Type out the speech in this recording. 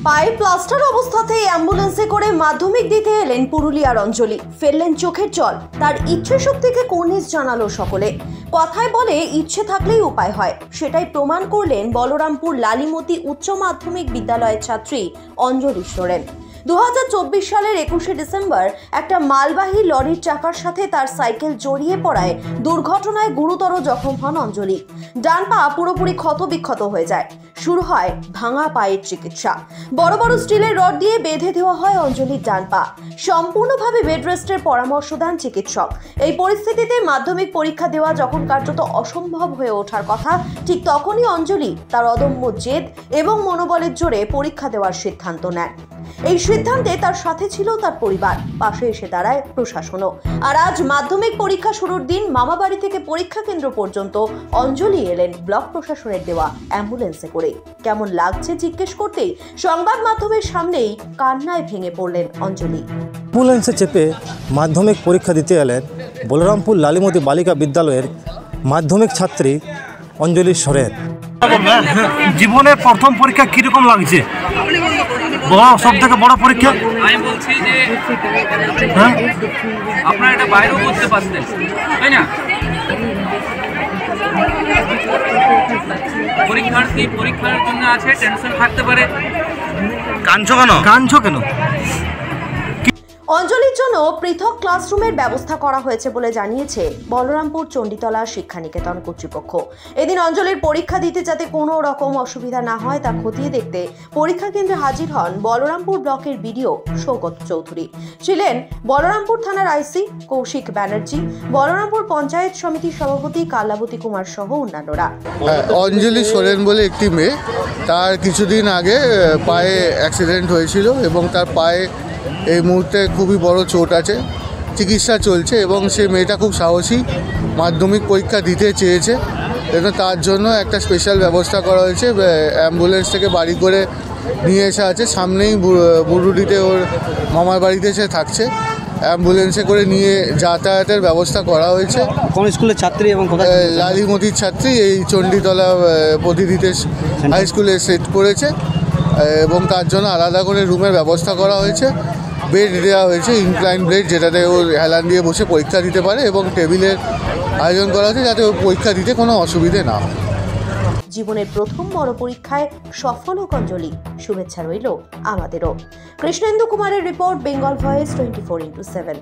পায়ে প্লাস্টার অবস্থাতেই অ্যাম্বুলেন্সে করে মাধ্যমিক দিতে এলেন পুরুলিয়ার অঞ্জলি। ফেললেন চোখের জল। তার ইচ্ছে শক্তিকে কুর্নিশ জানালো সকলে। কথায় বলে ইচ্ছে থাকলেই উপায় হয়, সেটাই প্রমাণ করলেন বলরামপুর লালিমতি উচ্চ মাধ্যমিক বিদ্যালয়ের ছাত্রী অঞ্জলি সোরেন। 2024 সালের 21শে ডিসেম্বর একটা মালবাহী লরির চাকার সাথে তার সাইকেল জড়িয়ে পড়ায় দুর্ঘটনায় গুরুতর জখম হন অঞ্জলি। ডান পা পুরোপুরি ক্ষতবিক্ষত হয়ে যায়। শুরু হয় ভাঙা পায়ের চিকিৎসা। বড় বড় স্টিলের রড দিয়ে বেঁধে দেওয়া হয় অঞ্জলির ডান পা। সম্পূর্ণভাবে বেড রেস্টের পরামর্শ দেন চিকিৎসক। এই পরিস্থিতিতে মাধ্যমিক পরীক্ষা দেওয়া যখন কার্যত অসম্ভব হয়ে ওঠার কথা, ঠিক তখনই অঞ্জলি তার অদম্য জেদ এবং মনোবলের জোরে পরীক্ষা দেওয়ার সিদ্ধান্ত নেন। এই সিদ্ধান্তে তার সাথে ছিল তার পরিবার, পাশে এসে দাঁড়ায় প্রশাসনও। আর আজ মাধ্যমিক পরীক্ষা শুরুর দিন মামাবাড়ি থেকে পরীক্ষা কেন্দ্র পর্যন্ত অঞ্জলি এলেন ব্লক প্রশাসনের দেওয়া অ্যাম্বুলেন্সে করে। কেমন লাগছে জিজ্ঞেস করতেই সংবাদ মাধ্যমের সামনেই কান্নায় ভেঙে পড়লেন অঞ্জলি। অ্যাম্বুলেন্সে চেপে মাধ্যমিক পরীক্ষা দিতে এলেন বলরামপুর লালিমতি বালিকা বিদ্যালয়ের মাধ্যমিক ছাত্রী অঞ্জলি সোরেন। জীবনের প্রথম পরীক্ষা কিরকম লাগছে? সব থেকে বড় পরীক্ষা। আমি বলছি যে আপনারা এটা বাইরেও করতে পারতেন, তাই না? পরীক্ষার্থী পরীক্ষার জন্য আছে, টেনশন থাকতে পারে। কাঁদছো কেন? অঞ্জলির জন্য পৃথক ক্লাসরুমের ব্যবস্থা করা হয়েছে বলে জানিয়েছে বলরামপুর চণ্ডীতলা শিক্ষানিকেতন কর্তৃপক্ষ। এদিন অঞ্জলির পরীক্ষা দিতে যাতে কোনো রকম অসুবিধা না হয় তা খতিয়ে দেখতে পরীক্ষা কেন্দ্রে হাজির হন বলরামপুর ব্লকের বিডিও সৌগত চৌধুরী। ছিলেন বলরামপুর থানার আইসি কৌশিক ব্যানার্জি, বলরামপুর পঞ্চায়েত সমিতির সভাপতি কালাবতী কুমার সহ অন্যান্যরা। অঞ্জলি সোরেন বলে একটি মেয়ে, তার কিছুদিন আগে পায়ে অ্যাক্সিডেন্ট হয়েছিল এবং তার পায়ে এই মুহূর্তে খুবই বড় চোট আছে, চিকিৎসা চলছে এবং সে মেয়েটা খুব সাহসী, মাধ্যমিক পরীক্ষা দিতে চেয়েছে। এবং তার জন্য একটা স্পেশাল ব্যবস্থা করা হয়েছে। অ্যাম্বুলেন্স থেকে বাড়ি করে নিয়ে এসে আছে, সামনেই বুরুডিতে ওর মামার বাড়িতে সে থাকছে। অ্যাম্বুলেন্সে করে নিয়ে যাতায়াতের ব্যবস্থা করা হয়েছে। কোন স্কুলের ছাত্রী এবং লালিমতির ছাত্রী, এই চণ্ডীতলা প্রতিদিতে হাই স্কুলে সেট করেছে এবং তার জন্য আলাদা করে রুমের ব্যবস্থা করা হয়েছে। বেড দেওয়া হয়েছে, ইনক্লাইন বেড, যেটাতে ও হেলান দিয়ে বসে পরীক্ষা দিতে পারে এবং টেবিলের আয়োজন করা হয়েছে যাতে ও পরীক্ষা দিতে কোনো অসুবিধে না হয়। জীবনের প্রথম বড় পরীক্ষায় সফল হোক অঞ্জলি, শুভেচ্ছা রইল আমাদেরও। কৃষ্ণেন্দু কুমারের রিপোর্ট, বেঙ্গল ভয়েস 24x7।